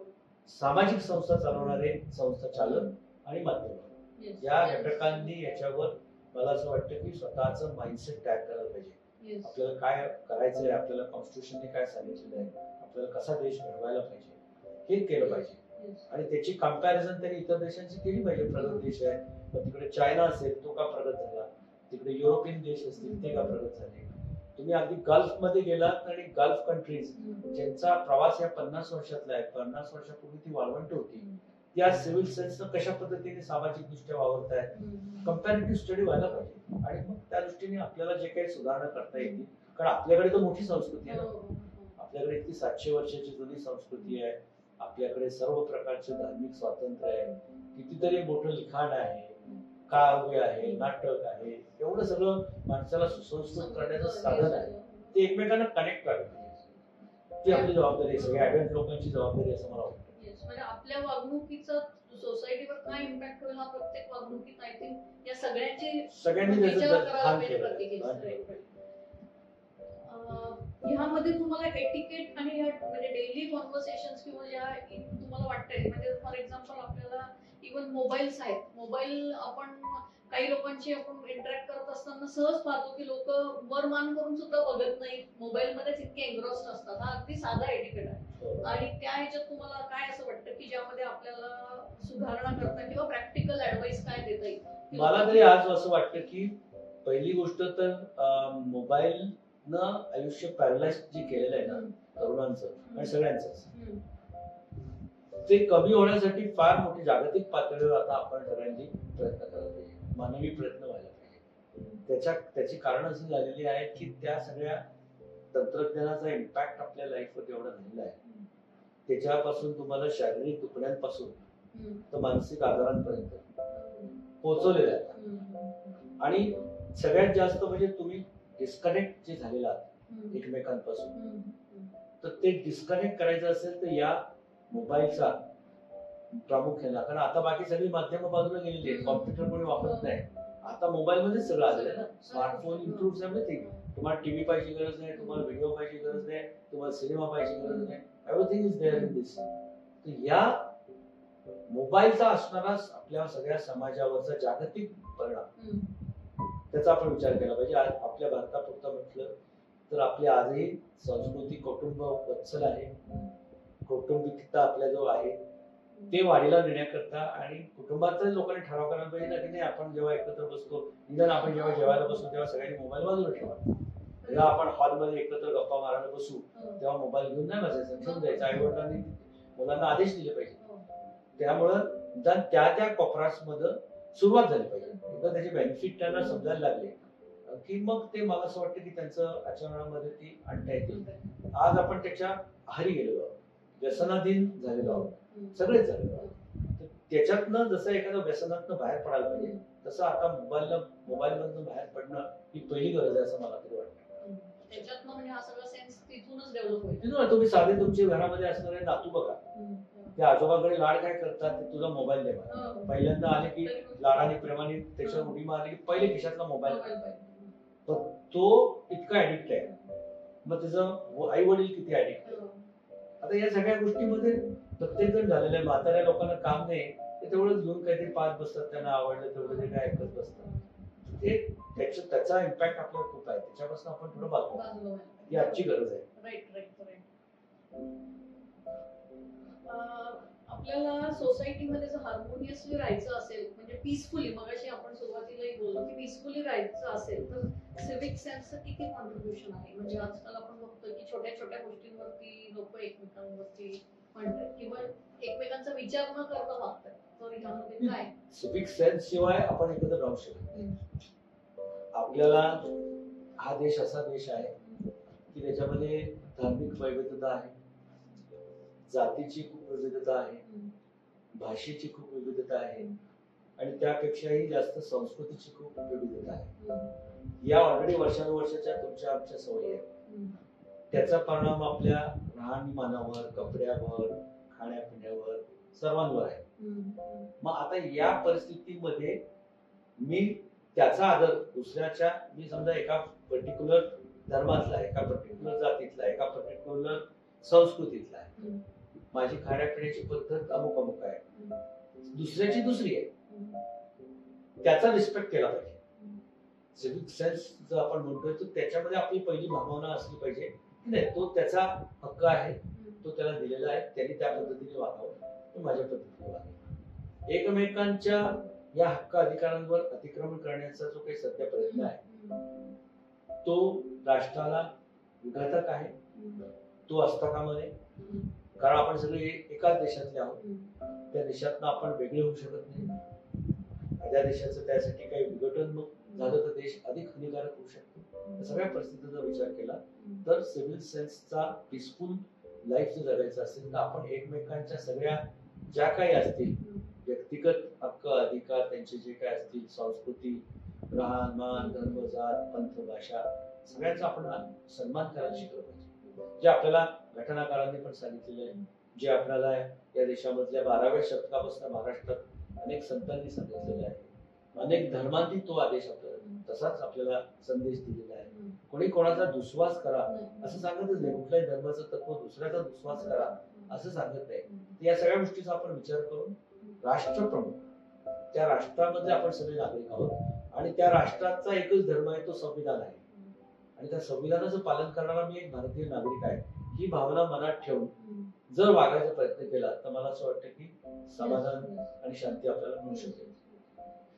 सामाजिक संस्था चालवणारे संस्था चालक आणि माध्यम या घटकांनी याच्यावर मला असं वाटतं की स्वतःचं माइंडसेट तयार करायला पाहिजे. आपल्याला काय करायचंय, आपल्याला कॉन्स्टिट्यूशनने काय सांगितलेलं आहे, आपल्याला कसा देश घडवायला पाहिजे हे केलं पाहिजे. आणि त्याची कंपॅरिझन त्यांनी इतर देशांची केली पाहिजे. प्रगत देश आहे, पण तिकडे चायना असेल तो का प्रगत झाला, तिकडे युरोपियन देश असतील ते का प्रगत झाले. तुम्ही अगदी गल्फ मध्ये गेलात आणि गल्फ कंट्रीज ज्यांचा प्रवास या 50 वर्षातला आहे, 50 वर्षापूर्वी ती वाळवंट होती, त्या सिव्हिल सेन्स कशा पद्धतीने सामाजिक दृष्ट्या वावरतायत, कंपॅरेटिव्ह स्टडी व्हायला पाहिजे. आणि मग त्या दृष्टीने आपल्याला जे काही सुधारणा करता येतील, कारण आपल्याकडे तर मोठी संस्कृती आहे ना, आपल्याकडे इतकी 700 वर्षाची जुनी संस्कृती आहे, आपल्याकडे सर्व प्रकारचे धार्मिक स्वातंत्र्य आहे, कितीतरी मोठं लिखाण आहे, काव्य आहे, नाटक आहे, एवढं सगळं माणसाला सुसंस्कृत करण्याचं साधन आहे. ते एकमेकांना कनेक्ट करायला ती आपली जबाबदारी आहे, सगळ्या ऍडल्ट लोकांची जबाबदारी असं मला वाटतं.
म्हणजे आपल्या वागणुकीचा सोसायटीवर काय इम्पॅक्ट होईल हा प्रत्येक वागणुकीत आय थिंक या
सगळ्यांनी
ह्यामध्ये तुम्हाला एटिकेट आणि म्हणजे डेली कॉन्व्हर्सेशन्स किंवा ज्या तुम्हाला वाटतंय, म्हणजे फॉर एक्झाम्पल आपल्याला इव्हन मोबाईल्स आहेत, मोबाईल आपण काही लोकांशी आपण इंटरॅक्ट करत असताना सहज पाहतो की लोक वर मान करून सुद्धा बघत नाही, मोबाईल मध्येच इतके एन्ग्रॉस्ड असतात. हा अगदी साधा एटिकेट आहे. आणि त्या ह्याच्यात तुम्हाला काय असं वाटतं की ज्यामध्ये आपल्याला सुधारणा करता किंवा प्रॅक्टिकल ऍडवाइस काय देता येईल?
मला तरी आज असं वाटतं की पहिली गोष्ट तर मोबाईल न आयुष्य पॅरलाइज जे केलेलं आहे ना तरुणांचं आणि सगळ्यांच, ते कमी होण्यासाठी फार मोठी जागतिक पातळीवर आता आपण सगळ्यांनी प्रयत्न करायला पाहिजे, मानवी प्रयत्न व्हायला पाहिजे. त्याची कारण अशी झालेली आहेत की त्या सगळ्या तंत्रज्ञानाचा इम्पॅक्ट आपल्या लाईफवर एवढा झालेला आहे. त्याच्यापासून तुम्हाला शारीरिक दुखण्यांपासून तर मानसिक आजारांपर्यंत पोहोचवलेलं आहे. आणि सगळ्यात जास्त म्हणजे तुम्ही डिस्कनेक्ट जे झालेला आहात एकमेकांपासून, तर ते डिस्कनेक्ट करायचं असेल तर या मोबाईलचा प्रामुख्याने, कारण आता बाकी सगळी माध्यमं बाजूला गेलेली आहेत, कॉम्प्युटर कोणी वापरत नाही, आता मोबाईल मध्येच सगळं आलेलं आहे ना. Smartphone improve everything. तुम्हाला टीव्ही पाहिजे गरज नाही, तुम्हाला व्हिडिओ पाहिजे गरज नाही, तुम्हाला सिनेमा पाहिजे गरज नाही, everything is there in this. तर या मोबाईलचा असणारा आपल्या सगळ्या समाजावरचा जागतिक परिणाम, त्याचा आपण विचार केला पाहिजे. आज आपल्या भारतापुरता म्हटलं तर आपली आजही संस्कृती कुटुंब वत्सल आहे, कौटुंबिकता आपल्या जो आहे ते वाढीला नेण्याकरता आणि कुटुंबातल्या लोकांनी ठराव करायला पाहिजे ना की नाही, आपण जेव्हा एकत्र बसतो, निदान आपण जेव्हा जेवायला बसतो तेव्हा सगळ्यांनी मोबाईल बाजूला ठेवा. जेव्हा आपण हॉलमध्ये एकत्र गप्पा मारायला बसू तेव्हा मोबाईल घेऊन नाही बसायचं, ठेवून द्यायचं. आई वडिलांनी मुलांना आदेश दिले पाहिजे. त्यामुळं निदान त्या कोपरासमध्ये सुरुवात झाली पाहिजे. एकदा त्याचे बेनिफिट त्यांना समजायला लागले की मग ते मला असं वाटतं की त्यांचं आचरणामध्ये ती आणता येतील. आज आपण त्याच्या आहारी गेलेलो आहोत, व्यसनाधीन झालेलो आहोत, सगळेच झालेलो आहोत. त्याच्यातनं जसं एखाद्या व्यसनातनं बाहेर पडायला पाहिजे, तसं आता मोबाईल मधनं बाहेर पडणं ही पहिली गरज आहे असं मला तरी वाटतं.
त्याच्यातनं म्हणजे हा सगळा सेन्स तिथूनच डेव्हलप होईल.
तुम्ही साधे तुमच्या घरामध्ये असणारे नातू बघा, ते आजोबाकडे लाड काय करतात, ते तुझा मोबाईल दे. पहिल्यांदा आले की लाडाने प्रेमाने त्याच्यावर उडी मारली की पहिले खिशातला मोबाईल. तो इतका ऍडिक्ट आहे, मग त्याचं आई वडील किती ऍडिक्ट आहे. आता या सगळ्या गोष्टीमध्ये प्रत्येक जण झालेलं आहे. म्हाताऱ्या लोकांना काम नाही, ते तेवढंच घेऊन काहीतरी पाच बसतात, त्यांना आवडलं तेवढं ते काय ऐकत बसतात. ते त्याचा इम्पॅक्ट आपल्याला खूप आहे. त्याच्यापासून आपण थोडं बाजू ही आजची गरज आहे.
Right right right. आपल्याला सोसायटीमध्ये जर हार्मोनियसली राहायचं असेल, म्हणजे पीसफुली, मगाशी आपण सुरुवातीलाही बोललो की पीसफुली राहायचं असेल, तर सिव्हिक सेन्सचं किती कॉन्ट्रीब्युशन आहे? म्हणजे आजकाल आपण बघतो की छोट्या छोट्या गोष्टींवरती लोक एकमेकांवरती म्हणतात किंवा एकमेकांचा विचार न करता वागतात. तर ह्यामध्ये काय
सिव्हिक सेन्स शिवाय आपण एकत्र राहू शकत नाही. आपल्याला हा देश असा देश आहे की त्याच्यामध्ये धार्मिक वैविध्यता आहे, जातीची खूप विविधता आहे, भाषेची खूप विविधता आहे आणि त्यापेक्षाही जास्त संस्कृतीची खूप विविधता आहे. या ऑलरेडी वर्षानुवर्षाच्या तुमच्या आमच्या सवयी आहेत. त्याचा परिणाम आपल्या राहणीमानावर, कपड्यावर, खाण्यापिण्यावर, सर्वांवर आहे. मग आता या परिस्थितीमध्ये मी त्याचा आदर दुसऱ्याच्या, मी समजा एका पर्टिक्युलर धर्मातला, एका पर्टिक्युलर जातीतला, एका पर्टिक्युलर संस्कृतीतला आहे, माझी खाण्यापिण्याची पद्धत अमुक अमुक आहे, दुसऱ्याची दुसरी आहे, त्याचा रिस्पेक्ट केला पाहिजे. सिव्हिक सेन्स जर आपण म्हणतोय तर त्याच्यामध्ये आपली पहिली भावना असली पाहिजे की नाही, तो त्याचा हक्क आहे, तो त्याला दिलेला आहे, त्यांनी त्या पद्धतीने वागावं, तो माझ्या पद्धतीने वागावं. एकमेकांच्या या हक्क अधिकारांवर अतिक्रमण करण्याचा जो काही सध्या प्रयत्न आहे तो राष्ट्राला विघातक आहे. तो असता कामा नये. कारण आपण सगळे एकाच देशातले आहोत. त्या देशातनं आपण वेगळे होऊ शकत नाही. त्या देशाचं त्यासाठी काही विघटन झालं तर देश अधिक हानिकारक होऊ शकतो. सगळ्या परिस्थितीचा विचार केला तर सिव्हिल सेन्सचा पीसफुल लाईफ जर जगायचं असेल तर आपण एकमेकांच्या सगळ्या ज्या काही असतील व्यक्तिगत हक्क अधिकार, त्यांचे जे काय असतील, संस्कृती, राहणीमान, धर्म, जात, पंथ, भाषा, सगळ्यांचा आपण सन्मान करायला शिकलो पाहिजे. जे आपल्याला घटनाकारांनी पण सांगितलेलं आहे, जे आपल्याला या देशामधल्या 12व्या शतकापासून महाराष्ट्रात अनेक संतांनी सांगितलेलं आहे, अनेक धर्मांनी तो आदेश आपल्याला तसाच आपल्याला संदेश दिलेला आहे. कोणी कोणाचा दुस्वास करा असं सांगतच नाही. कुठल्याही धर्माचं तत्व दुसऱ्याचा दुस्वास करा असं सांगत नाही. या सगळ्या गोष्टीचा आपण विचार करून राष्ट्रप्रमुख, त्या राष्ट्रामध्ये आपण सगळे नागरिक आहोत आणि त्या राष्ट्राचा एकच धर्म आहे, तो संविधान आहे आणि त्या संविधानाचं पालन करणारा मी एक भारतीय नागरिक आहे, ही भावना मनात ठेवून जर वागायचा प्रयत्न केला तर मला असं वाटतं की समाधान आणि शांती आपल्याला मिळू शकेल.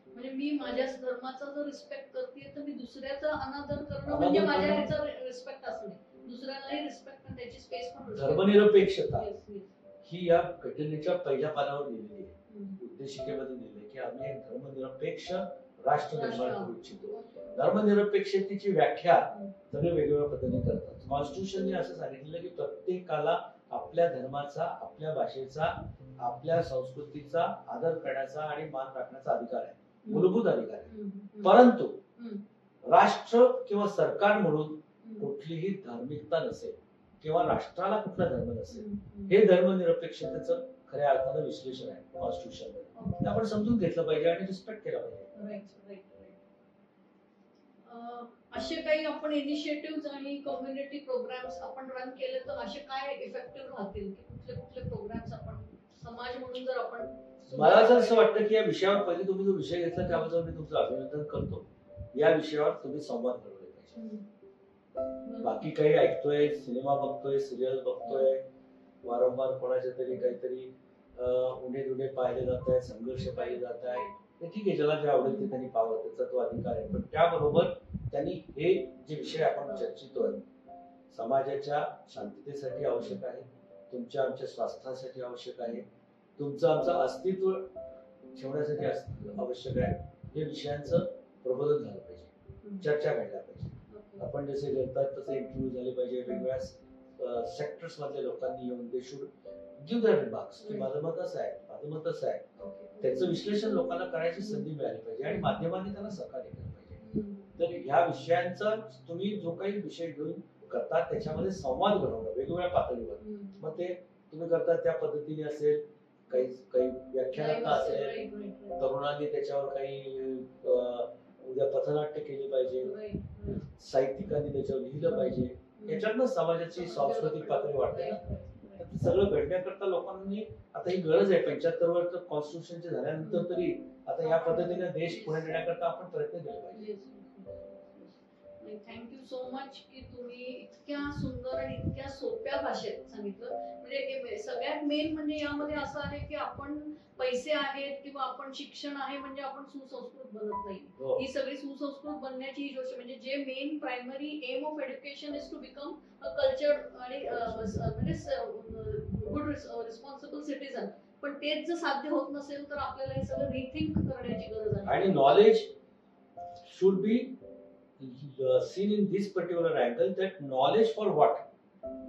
म्हणजे मी माझ्याच धर्माचा जर रिस्पेक्ट करते तर मी दुसऱ्याचा अनादर करणं म्हणजे माझ्या ह्याचा रिस्पेक्ट असणे, दुसऱ्यालाही रिस्पेक्ट आणि त्याची स्पेस पण.
धर्मनिरपेक्षता ही या घटनेच्या पहिल्या पानावर लिहिलेली आहे, उद्देशिकेमध्ये लिहिलेली की आम्ही एक धर्मनिरपेक्ष राष्ट्र निर्माण करू इच्छितो. धर्मनिरपेक्षतेची व्याख्या सगळे वेगवेगळ्या पद्धतीने करतात. कॉन्स्टिट्यूशनने असं सांगितलेलं की प्रत्येकाला आपल्या धर्माचा, आपल्या भाषेचा, आपल्या संस्कृतीचा आदर करण्याचा आणि मान राखण्याचा अधिकार आहे, मूलभूत अधिकार आहे. परंतु राष्ट्र किंवा सरकार म्हणून कुठलीही धार्मिकता नसेल किंवा राष्ट्राला कुठला धर्म नसेल, हे धर्मनिरपेक्षतेचं खऱ्या अर्थानं विश्लेषण आहे कॉन्स्टिट्यूशन. आपण समजून घेतलं पाहिजे आणि रिस्पेक्ट केला पाहिजे.
असे काही आपण इनिशिएटिव्ह आणि कम्युनिटी प्रोग्राम्स आपण रन केले तर असे काय इफेक्टिव्ह राहतील की कुठले कुठले प्रोग्राम्स आपण समाज म्हणून जर आपण.
मला तर असं वाटतं की या विषयावर पहिले तुम्ही जो विषय घेतला त्याबद्दल मी तुमचं अभिनंदन करतो. या विषयावर तुम्ही संवाद घडवले पाहिजे. बाकी काही ऐकतोय, सिनेमा बघतोय, सिरियल बघतोय, वारंवार कोणाच्या तरी काहीतरी उणे दुणे पाहिले जात आहे, संघर्ष पाहिले जात आहे, ते ठीक आहे, ज्याला जे आवडेल ते त्यांनी पाहावं, त्याचा तो अधिकार आहे. पण त्याबरोबर त्यांनी हे जे विषय आपण चर्चितोय समाजाच्या शांततेसाठी आवश्यक आहे, तुमच्या आमच्या स्वास्थ्यासाठी आवश्यक आहे, तुमचं आमचं अस्तित्व ठेवण्यासाठी आवश्यक आहे, या विषयांचं प्रबोधन झालं पाहिजे, चर्चा घडल्या पाहिजे. आपण जसे घेतात तसे इंटरव्ह्यू झाले पाहिजे, वेगवेगळ्या सेक्टर्स मधल्या लोकांनी येऊन they should give their remarks की माझं मत असं आहे, माझं मत असं आहे. त्याचं विश्लेषण लोकांना करायची संधी मिळाली पाहिजे आणि माध्यमांनी त्याला सहकार्य केलं पाहिजे. तर ह्या विषयांचा तुम्ही जो काही विषय घेऊन करता त्याच्यामध्ये संवाद घडवणं वेगवेगळ्या पातळीवर, मग ते तुम्ही करता त्या पद्धतीने असेल, काही काही व्याख्यान असेल, तरुणांनी त्याच्यावर काही उद्या पथनाट्य केली पाहिजे, साहित्यिकांनी त्याच्यावर लिहिलं पाहिजे, याच्यातनं समाजाची सांस्कृतिक पातळी वाढते. सगळं घडण्याकरता लोकांनी आता ही गरज आहे 75 वर्ष कॉन्स्टिट्यूशनचे झाल्यानंतर तरी आता या पद्धतीने देश पुढे नेण्याकरता आपण प्रयत्न केले पाहिजे.
थँक्यू सो मच की तुम्ही इतक्या सुंदर आणि इतक्या सोप्या भाषेत सांगितलं. म्हणजे सगळ्यात मेन म्हणजे यामध्ये असं आहे की आपण पैसे आहेत किंवा आपण शिक्षण आहे म्हणजे आपण सुसंस्कृत बनत नाही. ही सगळी सुसंस्कृत बनण्याची ही गोष्ट म्हणजे जे main primary aim of education is to become a culture आणि म्हणजे गुड रिस्पॉन्सिबल सिटीजन. पण तेच जर साध्य होत नसेल तर आपल्याला हे सगळं रिथिंक करण्याची गरज आहे.
आणि knowledge should be seen in this particular angle, that knowledge for what?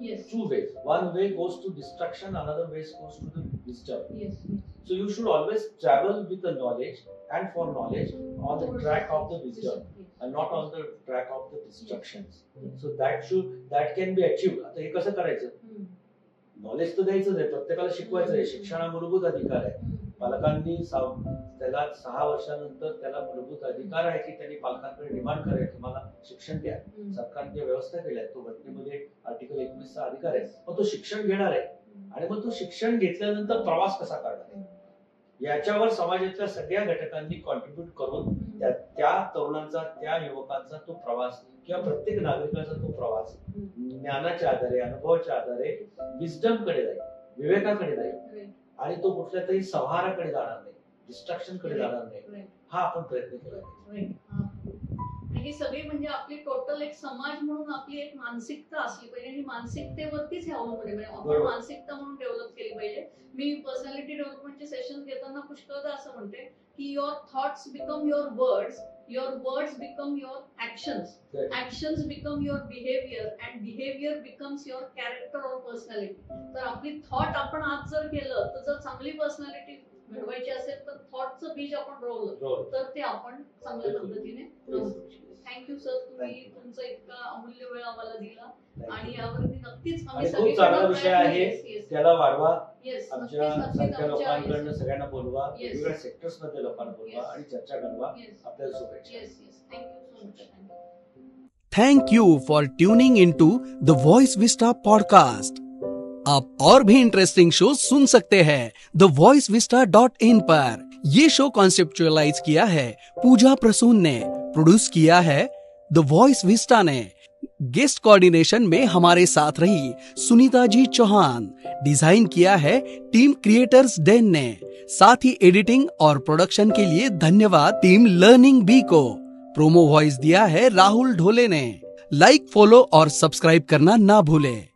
Yes.
Two ways. One way goes to destruction, another way goes to the wisdom.
Yes.
So you should always travel with the knowledge and for knowledge on the track of the wisdom and not on the track of the destructions. So that can be achieved. आता हे कसं करायचं? Knowledge तर द्यायचं आहे, प्रत्येकाला शिकवायचं आहे. शिक्षण हा मूलभूत अधिकार आहे. पालकांनी त्याला 6 वर्षानंतर त्याला मूलभूत अधिकार आहे की त्यांनी पालकांकडे डिमांड करायला की मला शिक्षण द्या. सरकारने ज्या व्यवस्था केल्या तो घटनेमध्ये आर्टिकल 21 चा अधिकार आहे. मग तो शिक्षण घेणार आहे आणि मग तो शिक्षण घेतल्यानंतर प्रवास कसा करणार आहे याच्यावर समाजातल्या सगळ्या घटकांनी कॉन्ट्रीब्युट करून त्या तरुणांचा त्या युवकांचा तो प्रवास किंवा प्रत्येक नागरिकाचा तो प्रवास ज्ञानाच्या आधारे अनुभवाच्या आधारे विजडम कडे जाईल, विवेकाकडे जाईल आणि तो कुठल्या तरी संहाराकडे जाणार नाही, डिस्ट्रॅक्शन कडे जाणार नाही. हा आपण प्रयत्न केला पाहिजे.
ही सगळी म्हणजे आपली टोटल एक समाज म्हणून आपली एक मानसिकता असली पाहिजे आणि मानसिकतेवरतीच हे अवलंबून आहे. आपण मानसिकता म्हणून डेव्हलप केली पाहिजे. मी पर्सनॅलिटी डेव्हलपमेंटचे सेशन घेताना पुष्कळदा असं म्हणते की your thoughts become your words become your actions become your behaviour and behaviour becomes your character or personality. तर आपली थॉट आपण आज जर केलं तर जर चांगली पर्सनॅलिटी घडवायची असेल तर थॉटचं बीज आपण रोवलं तर ते आपण चांगल्या पद्धतीने रोवू शकतो. थँक्यू सर, तुम्ही तुमचा इतका अमूल्य वेळ आम्हाला दिला आणि यावरती नक्कीच आम्ही
खूप चांगला विषय आहे, त्याला वाढवा. आमच्या सारख्या लोकांकडनं सगळ्यांना बोलवा, वेगवेगळ्या सेक्टर्स मध्ये लोकांना बोलवा आणि चर्चा घडवा. आपल्याला शुभेच्छा.
Thank you for tuning into the voice vista podcast. आप और भी इंटरेस्टिंग शो सुन सकते हैं thevoicevista.in पर. ये शो कॉन्सेप्चुअलाइज किया है पूजा प्रसून ने, प्रोड्यूस किया है द वॉइस विस्टा ने. गेस्ट कोऑर्डिनेशन में हमारे साथ रही सुनीता जी चौहान. डिजाइन किया है टीम क्रिएटर्स डेन ने. साथ ही एडिटिंग और प्रोडक्शन के लिए धन्यवाद टीम लर्निंग बी को. प्रोमो वॉइस दिया है राहुल ढोले ने. लाइक, फॉलो और सब्सक्राइब करना ना भूलें.